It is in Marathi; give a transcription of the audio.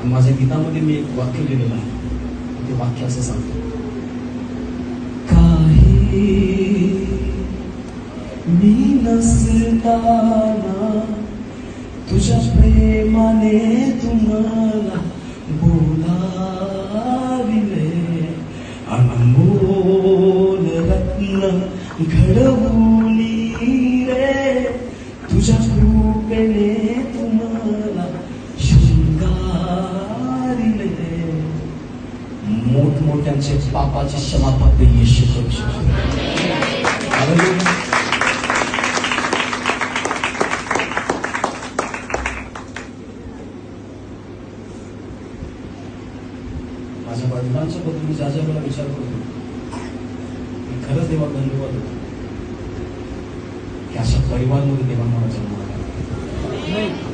आणि माझ्या गीतामध्ये मी एक वाक्य लिहिलेलं आहे. ते वाक्य असं सांगतो, काही मी नसताना तुझ्या प्रेमाने तुम्हाला बोलाविले, अनमोल रत्न घडवली रे तुझ्या कृपेने तुम्हाला शृंगारिले. मोठमोठ्यांचे पापाची क्षमा फक्त येशू करू शकतो. माझ्या वडिलांच्या बद्दल मी ज्या ज्या वेळेला विचार करतो, खरंच देवा धन्यवाद होतो की अशा परिवारामध्ये देवा मला जन्म आला.